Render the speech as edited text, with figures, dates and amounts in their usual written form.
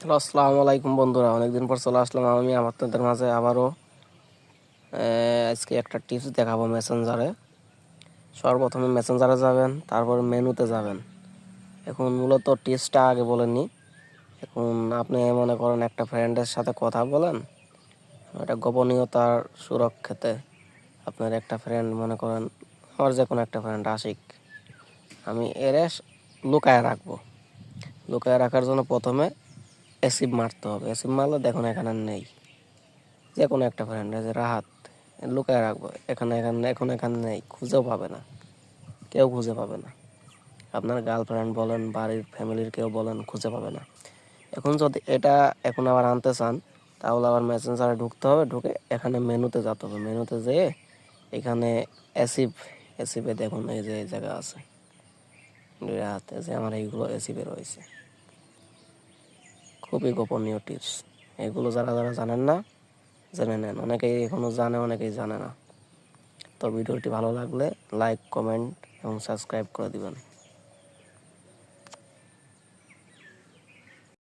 Hello, আসসালামু আলাইকুম বন্ধুরা। অনেকদিন পর চলে আসলাম আমি আপনাদের মাঝে আবারও। আজকে একটা টিপস দেখাবো মেসেঞ্জারে। সর্বপ্রথমে মেসেঞ্জারে যাবেন, তারপর মেনুতে যাবেন। এখন মূলত টিপসটা আগে বলে নিই। এখন আপনি মনে করেন একটা ফ্রেন্ডের সাথে কথা বলেন, এটা গোপনীয়তার সুরক্ষাতে আপনার একটা ফ্রেন্ড, মনে করেন আমার যে কোনো একটা ফ্রেন্ড আশিক, আমি লুকায় রাখবো। লুকায় রাখার জন্য প্রথমে এসিভ মারতে হবে। এসিভ মারলে দেখুন এখানে নেই। যে কোনো একটা ফ্রেন্ড যে রাহাত, লুকায় রাখবো। এখানে নেই, খুঁজেও পাবে না, কেউ খুঁজে পাবে না। আপনার গার্লফ্রেন্ড বলেন, বাড়ির ফ্যামিলির কেউ বলেন, খুঁজে পাবে না। এখন যদি এটা এখন আবার আনতে চান, তাহলে আবার মেসেঞ্জারে ঢুকতে হবে। ঢুকে এখানে মেনুতে যেতে হবে। মেনুতে যেয়ে এখানে অ্যাসিভ, অ্যাসিভে দেখুন এই যে এই জায়গা আছে রাহাতে, যে আমার এইগুলো অ্যাসিভে রয়েছে। খুবই গোপনীয় টিপস। এগুলো যারা যারা জানেন না, জেনে নেন। অনেকেই এখনো জানে, অনেকেই জানে না। তো ভিডিওটি ভালো লাগলে লাইক, কমেন্ট এবং সাবস্ক্রাইব করে দিবেন।